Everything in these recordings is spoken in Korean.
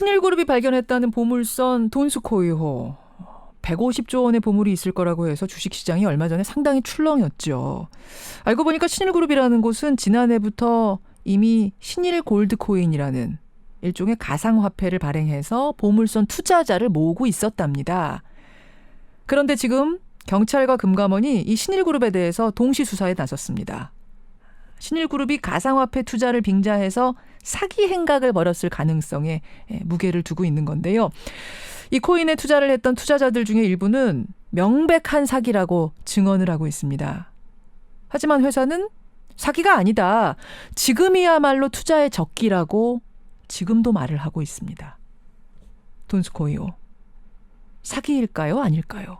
신일그룹이 발견했다는 보물선 돈스코이호. 150조 원의 보물이 있을 거라고 해서 주식시장이 얼마 전에 상당히 출렁였죠. 알고 보니까 신일그룹이라는 곳은 지난해부터 이미 신일골드코인이라는 일종의 가상화폐를 발행해서 보물선 투자자를 모으고 있었답니다. 그런데 지금 경찰과 금감원이 이 신일그룹에 대해서 동시 수사에 나섰습니다. 신일그룹이 가상화폐 투자를 빙자해서 사기 행각을 벌였을 가능성에 무게를 두고 있는 건데요. 이 코인에 투자를 했던 투자자들 중에 일부는 명백한 사기라고 증언을 하고 있습니다. 하지만 회사는 사기가 아니다. 지금이야말로 투자의 적기라고 지금도 말을 하고 있습니다. 돈스코이호. 사기일까요? 아닐까요?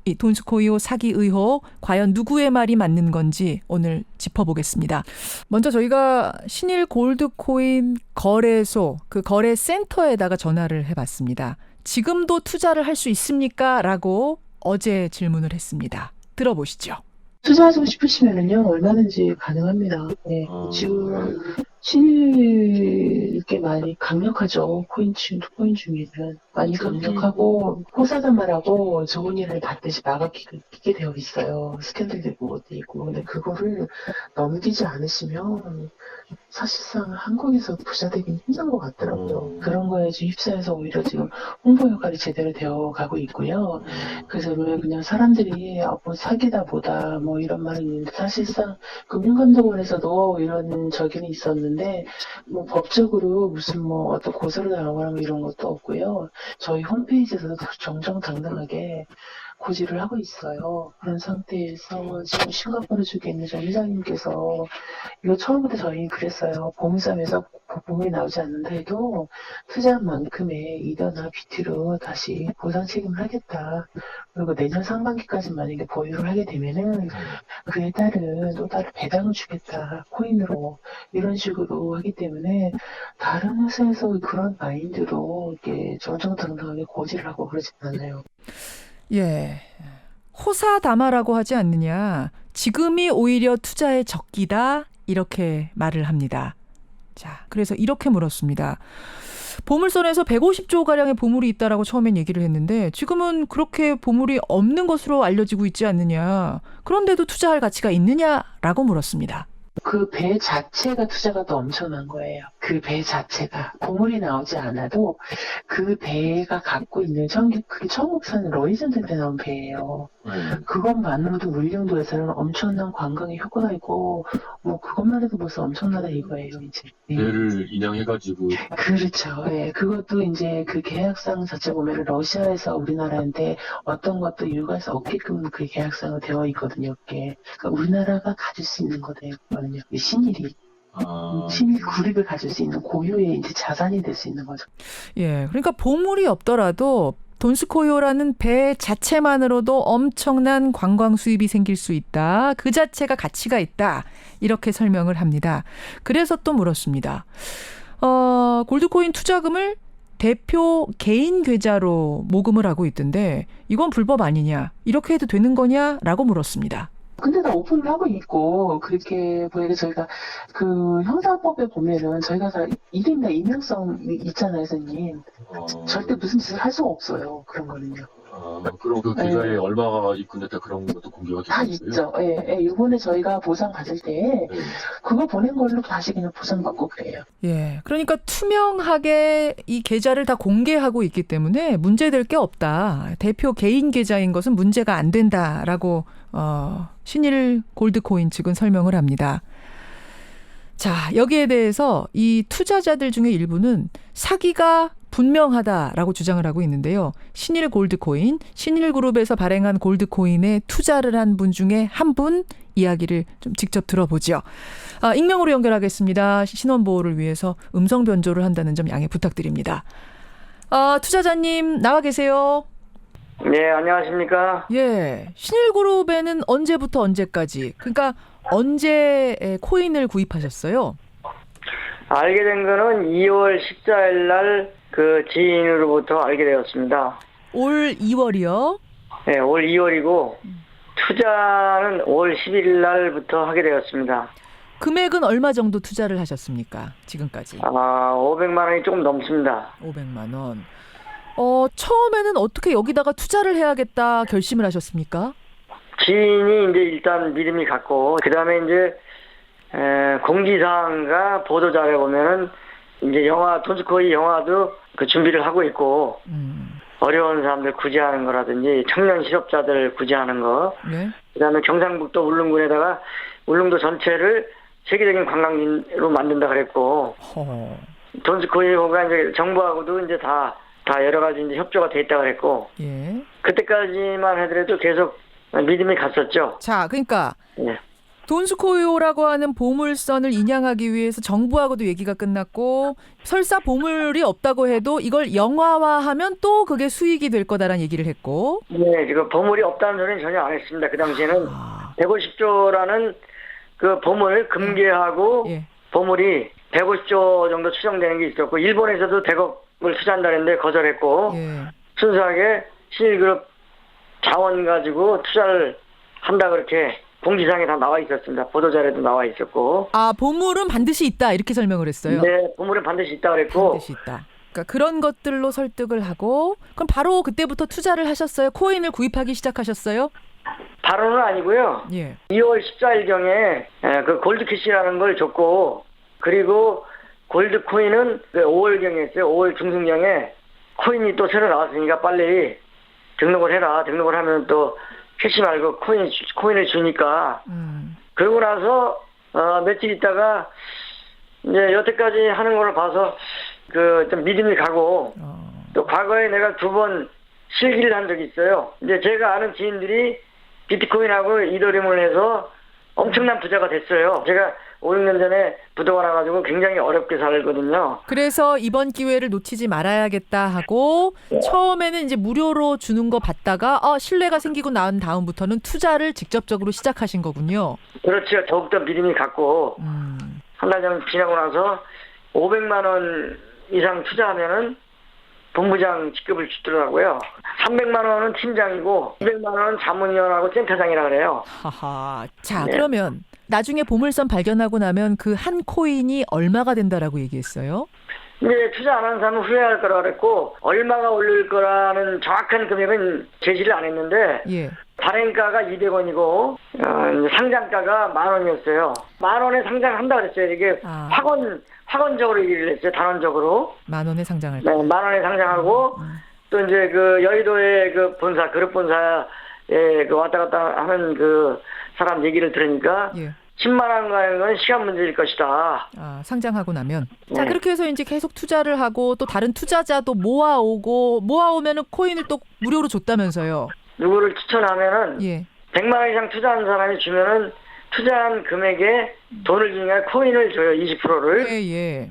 이 돈스코이호 사기 의혹 과연 누구의 말이 맞는 건지 오늘 짚어보겠습니다. 먼저 저희가 신일 골드코인 거래소 그 거래센터에다가 전화를 해봤습니다. 지금도 투자를 할 수 있습니까? 라고 어제 질문을 했습니다. 들어보시죠. 투자하고 싶으시면은요, 얼마든지 가능합니다. 네, 지금 신일게 많이 강력하죠. 코인 중에는 많이 강력하고 호사다말하고 좋은 일을 받듯이 막아끼게 되어 있어요. 스캔들 되고 것도 있고. 근데 그거를 넘기지 않으시면 사실상 한국에서 부자 되긴 힘든 것 같더라고요. 그런 거에 지금 휩싸여서 오히려 지금 홍보 역할이 제대로 되어 가고 있고요. 그래서 왜 그냥 사람들이 뭐 사기다 보다 뭐 이런 말이 있는데 사실상 금융감독원에서도 이런 적용이 있었는데 뭐 법적으로 무슨 뭐 어떤 고소를 당하거나 뭐 이런 것도 없고요. 저희 홈페이지에서도 정정당당하게 고지를 하고 있어요. 그런 상태에서 지금 싱가포르 쪽에 있는 저 회장님께서 이거 처음부터 저희 그랬어요. 보험싸움에서 보험이 나오지 않는다 해도 투자한 만큼의 이더나 BT로 다시 보상 책임을 하겠다. 그리고 내년 상반기까지 만약에 보유를 하게 되면은 그에 따른 또 다른 배당을 주겠다. 코인으로. 이런 식으로 하기 때문에 다른 회사에서 그런 마인드로 이렇게 정정당당하게 고지를 하고 그러진 않아요. 예, 호사다마라고 하지 않느냐. 지금이 오히려 투자의 적기다. 이렇게 말을 합니다. 자, 그래서 이렇게 물었습니다. 보물선에서 150조가량의 보물이 있다라고 처음엔 얘기를 했는데 지금은 그렇게 보물이 없는 것으로 알려지고 있지 않느냐. 그런데도 투자할 가치가 있느냐라고 물었습니다. 그 배 자체가 투자가 더 엄청난 거예요. 그 배 자체가 보물이 나오지 않아도 그 배가 갖고 있는 그게 천국산 러이전드 때 나온 배예요. 그것만으로도 울릉도에서는 엄청난 관광의 효과가 있고 뭐 그것만 해도 벌써 엄청나다 이거예요 이제. 배를 인양해가지고. 그렇죠. 예. 그것도 이제 그 계약상 자체 보면 러시아에서 우리나라한테 어떤 것도 일과에서 없게끔 그 계약상으로 되어 있거든요. 그게. 그러니까 우리나라가 가질 수 있는 거예요. 신일이. 신일 그룹을 가질 수 있는 고유의 이제 자산이 될 수 있는 거죠. 예, 그러니까 보물이 없더라도 돈스코이호라는 배 자체만으로도 엄청난 관광 수입이 생길 수 있다. 그 자체가 가치가 있다. 이렇게 설명을 합니다. 그래서 또 물었습니다. 골드코인 투자금을 대표 개인 계좌로 모금을 하고 있던데 이건 불법 아니냐? 이렇게 해도 되는 거냐? 라고 물었습니다. 근데 다 오픈을 하고 있고 그렇게 보니까 저희가 그 형사법에 보면은 저희가 다 이름이나 익명성이 있잖아요, 선생님. 절대 무슨 짓을 할 수가 없어요. 그런 거는요. 그럼 그 계좌에 얼마가 입금됐다 그런 것도 공개가 다 되어 있어요? 있죠. 예, 이번에 저희가 보상 받을 때 그거 보낸 걸로 다시 그냥 보상받고 그래요. 예, 그러니까 투명하게 이 계좌를 다 공개하고 있기 때문에 문제될 게 없다. 대표 개인 계좌인 것은 문제가 안 된다라고 신일 골드코인 측은 설명을 합니다. 자, 여기에 대해서 이 투자자들 중에 일부는 사기가 분명하다라고 주장을 하고 있는데요. 신일 골드코인, 신일그룹에서 발행한 골드코인에 투자를 한 분 중에 한 분 이야기를 좀 직접 들어보죠. 익명으로 연결하겠습니다. 신원보호를 위해서 음성 변조를 한다는 점 양해 부탁드립니다. 투자자님 나와 계세요? 네, 안녕하십니까? 예, 신일그룹에는 언제부터 언제까지, 그러니까 언제 코인을 구입하셨어요? 알게 된 거는 2월 14일 날 그 지인으로부터 알게 되었습니다. 올 2월이요? 네, 올 2월이고 투자는 올 11일 날부터 하게 되었습니다. 금액은 얼마 정도 투자를 하셨습니까? 지금까지. 500만 원이 조금 넘습니다. 500만 원. 처음에는 어떻게 여기다가 투자를 해야겠다 결심을 하셨습니까? 지인이 이제 일단 믿음이 갔고, 그 다음에 이제, 공지사항과 보도자료에 보면은, 이제 돈스코이 영화도 그 준비를 하고 있고, 어려운 사람들 구제하는 거라든지, 청년 실업자들 구제하는 거, 네. 그 다음에 경상북도 울릉군에다가 울릉도 전체를 세계적인 관광지로 만든다 그랬고, 돈스코이호가 이제 정부하고도 이제 다 여러 가지 이제 협조가 돼 있다 그랬고, 예. 그때까지만 하더라도 계속 믿음이 갔었죠. 자, 그러니까 네. 돈스코이호라고 하는 보물선을 인양하기 위해서 정부하고도 얘기가 끝났고 설사 보물이 없다고 해도 이걸 영화화하면 또 그게 수익이 될 거다라는 얘기를 했고. 네, 지금 보물이 없다는 소리는 전혀 안 했습니다. 그 당시에는 150조라는 그 보물 금괴하고 예. 보물이 150조 정도 추정되는 게 있었고, 일본에서도 100억을 투자한다는데 거절했고, 예. 순수하게 신일그룹 자원 가지고 투자를 한다 그렇게 공지사항에 다 나와 있었습니다. 보도자료도 나와 있었고. 보물은 반드시 있다 이렇게 설명을 했어요. 네, 보물은 반드시 있다 그랬고. 반드시 있다. 그러니까 그런 것들로 설득을 하고 그럼 바로 그때부터 투자를 하셨어요? 코인을 구입하기 시작하셨어요? 바로는 아니고요. 예. 2월 14일경에 그 골드캐시라는 걸 줬고, 그리고 골드코인은 5월경에 했어요. 5월 중순경에 코인이 또 새로 나왔으니까 빨리 등록을 해라. 등록을 하면 또 캐시 말고 코인을 주니까. 그러고 나서 며칠 있다가 이제 여태까지 하는 걸 봐서 좀 믿음이 가고, 또 과거에 내가 2번 실기를 한 적이 있어요. 이제 제가 아는 지인들이 비트코인하고 이더리움을 해서 엄청난 부자가 됐어요. 제가 5, 6년 전에 부도가 나가지고 굉장히 어렵게 살거든요. 그래서 이번 기회를 놓치지 말아야겠다 하고 처음에는 이제 무료로 주는 거 받다가 신뢰가 생기고 난 다음부터는 투자를 직접적으로 시작하신 거군요. 그렇죠. 더욱더 믿음이 갔고 한 달 전 지나고 나서 500만 원 이상 투자하면은 본부장 직급을 주더라고요. 300만 원은 팀장이고 200만 원은 자문위원하고 센터장이라 그래요. 하하. 자, 네. 그러면 나중에 보물선 발견하고 나면 그 한 코인이 얼마가 된다라고 얘기했어요? 이제 투자 안 하는 사람은 후회할 거라 그랬고, 얼마가 오를 거라는 정확한 금액은 제시를 안 했는데, 예. 발행가가 200원이고 상장가가 10,000원이었어요. 10,000원에 상장한다 그랬어요. 이게 확언적으로 얘기를 했어요. 단언적으로. 10,000원에 상장할 네, 10,000원에 상장하고 또 이제 그 여의도의 그 본사, 그룹 본사에 그 왔다 갔다 하는 그 사람 얘기를 들으니까 예. 10만 원 가는 건 시간 문제일 것이다. 상장하고 나면. 네. 자, 그렇게 해서 이제 계속 투자를 하고 또 다른 투자자도 모아오면은 코인을 또 무료로 줬다면서요. 누구를 추천하면은 예. 100만 원 이상 투자한 사람이 주면은 투자한 금액에 돈을 주니까 코인을 줘요. 20%를. 예.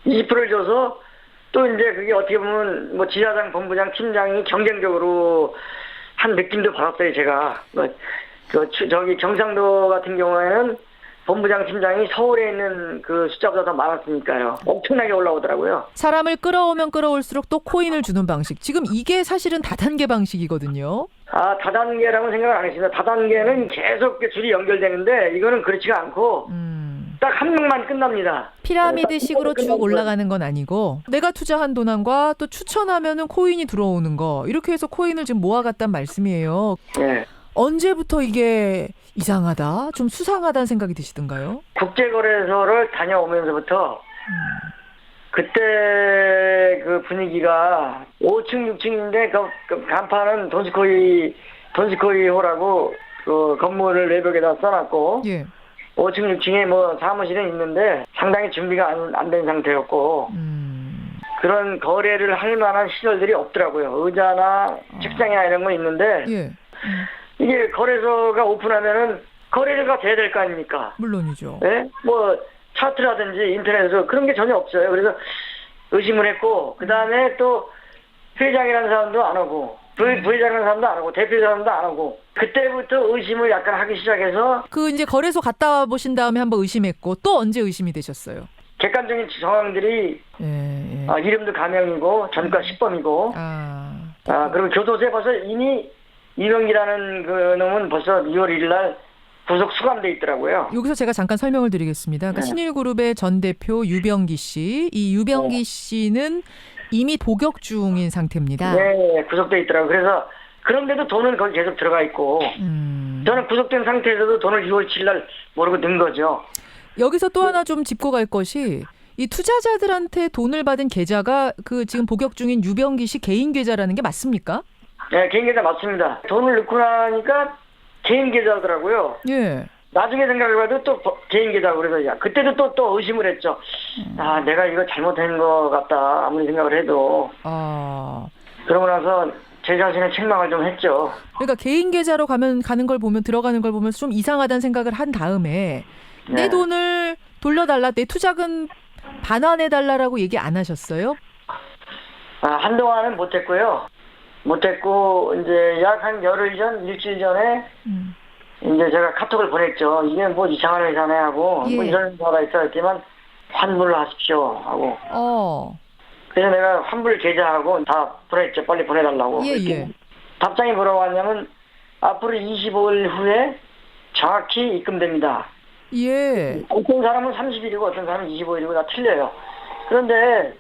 20%를 줘서 또 이제 그게 어떻게 보면 뭐 지사장, 본부장, 팀장이 경쟁적으로 한 느낌도 받았어요. 제가. 저기 경상도 같은 경우에는 본부장, 팀장이 서울에 있는 그 숫자보다 더 많았으니까요. 엄청나게 올라오더라고요. 사람을 끌어오면 끌어올수록 또 코인을 주는 방식. 지금 이게 사실은 다단계 방식이거든요. 다단계라고 생각을 안 했습니다. 다단계는 계속 줄이 연결되는데 이거는 그렇지가 않고 딱 한 명만 끝납니다. 피라미드식으로 쭉 올라가는 건 아니고 내가 투자한 돈과 또 추천하면은 코인이 들어오는 거. 이렇게 해서 코인을 지금 모아갔단 말씀이에요. 네. 언제부터 이게 이상하다, 좀 수상하다는 생각이 드시던가요? 국제거래소를 다녀오면서부터 그때 그 분위기가 5층, 6층인데 그 간판은 돈스코이호라고 그 건물을 외벽에다 써놨고 예. 5층, 6층에 뭐 사무실은 있는데 상당히 준비가 안 된 상태였고 그런 거래를 할 만한 시설들이 없더라고요. 의자나 책상이나 이런 건 있는데 예. 이게 거래소가 오픈하면은 거래가 돼야 될 거 아닙니까? 물론이죠. 네? 뭐 차트라든지 인터넷에서 그런 게 전혀 없어요. 그래서 의심을 했고 그 다음에 또 회장이라는 사람도 안 오고 부회장이라는 사람도 안 오고 대표자도 안 오고 그때부터 의심을 약간 하기 시작해서 그 이제 거래소 갔다 보신 다음에 한번 의심했고 또 언제 의심이 되셨어요? 객관적인 정황들이 예. 이름도 가명이고 전과 10범이고 그리고 교도소에 벌써 이미 이명기라는 그 놈은 벌써 2월 1일 날 구속 수감돼 있더라고요. 여기서 제가 잠깐 설명을 드리겠습니다. 그러니까 네. 신일그룹의 전 대표 유병기 씨, 이 유병기 씨는 이미 복역 중인 상태입니다. 네, 구속돼 있더라고요. 그래서 그런데도 돈은 거기 계속 들어가 있고 저는 구속된 상태에서도 돈을 6월 7일 날 모르고 넣은 거죠. 여기서 또 하나 좀 짚고 갈 것이 이 투자자들한테 돈을 받은 계좌가 그 지금 복역 중인 유병기 씨 개인 계좌라는 게 맞습니까? 네, 개인 계좌 맞습니다. 돈을 넣고 나니까 개인 계좌더라고요. 예. 나중에 생각해봐도 또 개인 계좌고 그래서 그때도 또 의심을 했죠. 아, 내가 이거 잘못한 것 같다. 아무리 생각을 해도. 아. 그러고 나서 제 자신의 책망을 좀 했죠. 그러니까 개인 계좌로 가는 걸 보면 들어가는 걸 보면 좀 이상하다는 생각을 한 다음에 내 네. 돈을 돌려달라, 내 투자금 반환해달라라고 얘기 안 하셨어요? 아, 한동안은 못했고요. 못했고 이제 약 한 열흘 전, 일주일 전에 이제 제가 카톡을 보냈죠. 이게 뭐 이상한 회사네 하고 예. 뭐 이런 회사가 있어 했지만 환불을 하십시오 하고 그래서 내가 환불 계좌하고 다 보냈죠. 빨리 보내달라고. 예, 그랬더니 예. 답장이 뭐라고 왔냐면 앞으로 25일 후에 정확히 입금됩니다. 예. 어떤 사람은 30일이고 어떤 사람은 25일이고 다 틀려요. 그런데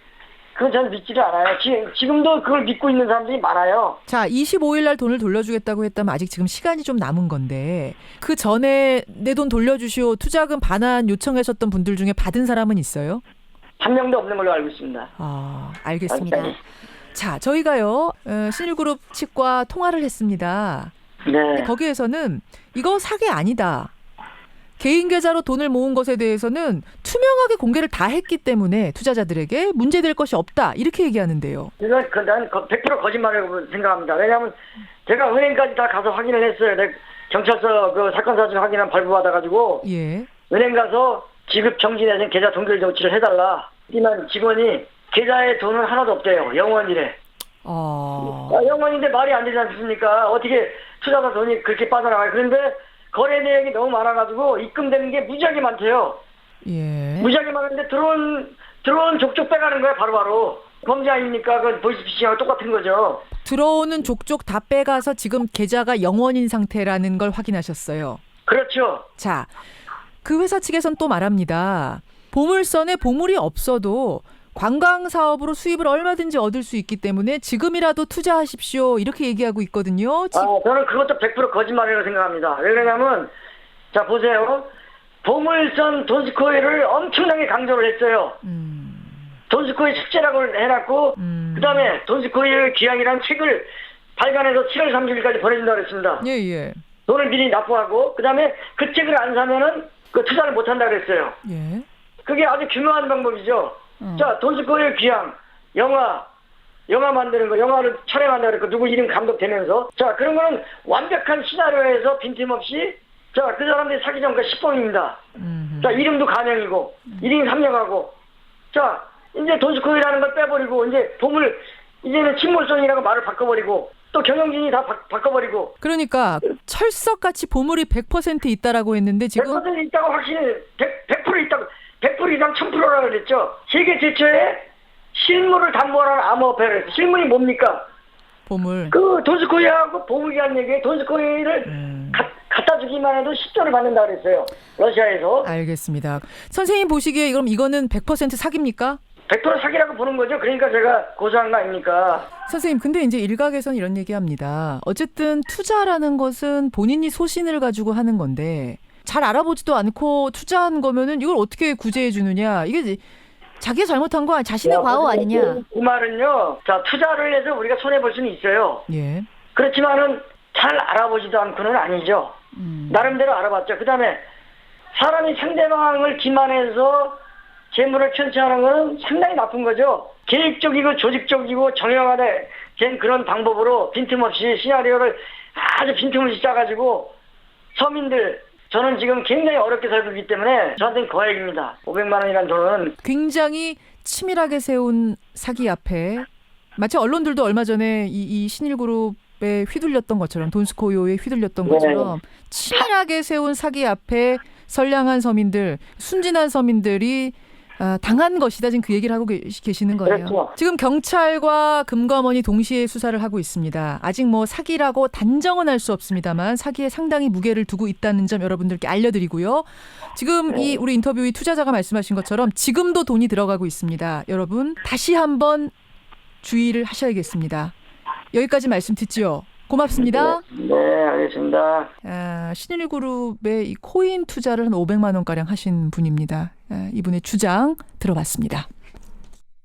그건 저는 믿지를 않아요. 지금도 그걸 믿고 있는 사람들이 많아요. 자, 25일 날 돈을 돌려주겠다고 했다면 아직 지금 시간이 좀 남은 건데 그 전에 내 돈 돌려주시오 투자금 반환 요청하셨던 분들 중에 받은 사람은 있어요? 한 명도 없는 걸로 알고 있습니다. 아, 알겠습니다. 아니. 자, 저희가요 신일그룹 측과 통화를 했습니다. 네. 거기에서는 이거 사기 아니다. 개인 계좌로 돈을 모은 것에 대해서는 투명하게 공개를 다 했기 때문에 투자자들에게 문제될 것이 없다. 이렇게 얘기하는데요. 이건 난 100% 거짓말이라고 생각합니다. 왜냐하면 제가 은행까지 다 가서 확인을 했어요. 내가 경찰서 그 사건 사실 확인한 발부받아가지고 예. 은행 가서 지급 정지 내진 계좌 동결 조치를 해달라. 하지만 직원이 계좌에 돈은 하나도 없대요. 영원이래. 영원인데 말이 안 되지 않습니까? 어떻게 투자자 돈이 그렇게 빠져나가요? 그런데 거래 내역이 너무 많아가지고 입금되는 게 무지하게 많대요. 예. 무지하게 많은데 들어온 족족 빼가는 거야 바로바로. 범죄 아닙니까? 그 보이스피싱하고 똑같은 거죠. 들어오는 족족 다 빼가서 지금 계좌가 영원인 상태라는 걸 확인하셨어요. 그렇죠. 자, 그 회사 측에선 또 말합니다. 보물선에 보물이 없어도 관광 사업으로 수입을 얼마든지 얻을 수 있기 때문에 지금이라도 투자하십시오. 이렇게 얘기하고 있거든요. 저는 그것도 100% 거짓말이라고 생각합니다. 왜 그러냐면 자 보세요. 보물선 돈스코이를 엄청나게 강조를 했어요. 돈스코이 숙제라고 해놨고 그다음에 돈스코이의 귀향이라는 책을 발간해서 7월 30일까지 보내준다고 했습니다. 예, 예. 돈을 미리 납부하고 그다음에 그 책을 안 사면은 그 투자를 못 한다고 그랬어요. 예. 그게 아주 교묘한 방법이죠. 자, 돈스코이의 귀향, 영화 만드는 거, 영화를 촬영한다 그랬고, 누구 이름 감독되면서. 자, 그런 거는 완벽한 시나리오에서 빈틈없이, 자, 그 사람들이 사기 전과 10범입니다. 자, 이름도 가명이고, 이름이 삼명하고, 자, 이제 돈스코이라는 걸 빼버리고, 이제 보물, 이제는 침몰성이라고 말을 바꿔버리고, 또 경영진이 다 바꿔버리고. 그러니까 철석같이 보물이 100% 있다라고 했는데 지금 100% 있다고 확신이, 100% 있다고. 100% 이상 1000%라고 그랬죠. 세계 최초의 실물을 담보하는 암호화폐를 했어요. 실물이 뭡니까? 보물. 그 돈스코이하고 보물이라는 얘기에 돈스코이를 갖다 주기만 해도 10조를 받는다 그랬어요. 러시아에서. 알겠습니다. 선생님 보시기에 그럼 이거는 100% 사기입니까? 100% 사기라고 보는 거죠. 그러니까 제가 고소한 거 아닙니까? 선생님, 근데 이제 일각에서는 이런 얘기합니다. 어쨌든 투자라는 것은 본인이 소신을 가지고 하는 건데 잘 알아보지도 않고 투자한 거면은 이걸 어떻게 구제해 주느냐. 이게 자기가 잘못한 거 자신의 과오 아니냐. 그 말은요. 자, 투자를 해서 우리가 손해볼 수는 있어요. 예. 그렇지만은 잘 알아보지도 않고는 아니죠. 나름대로 알아봤죠. 그다음에 사람이 상대방을 기만해서 재물을 편취하는 것은 상당히 나쁜 거죠. 계획적이고 조직적이고 정형화된 그런 방법으로 빈틈없이 시나리오를 아주 빈틈없이 짜가지고 서민들 저는 지금 굉장히 어렵게 살고 있기 때문에 저한테는 거액입니다. 500만 원이라는 돈은. 굉장히 치밀하게 세운 사기 앞에 마치 언론들도 얼마 전에 이 신일그룹에 휘둘렸던 것처럼 돈스코이호에 휘둘렸던 것처럼 치밀하게 세운 사기 앞에 선량한 서민들, 순진한 서민들이 당한 것이다. 지금 그 얘기를 하고 계시는 거예요. 그렇죠. 지금 경찰과 금감원이 동시에 수사를 하고 있습니다. 아직 뭐 사기라고 단정은 할 수 없습니다만 사기에 상당히 무게를 두고 있다는 점 여러분들께 알려드리고요. 지금 이 우리 인터뷰의 투자자가 말씀하신 것처럼 지금도 돈이 들어가고 있습니다. 여러분 다시 한번 주의를 하셔야겠습니다. 여기까지 말씀 듣지요. 고맙습니다. 네, 알겠습니다. 신일그룹의 이 코인 투자를 한 500만 원가량 하신 분입니다. 이분의 주장 들어봤습니다.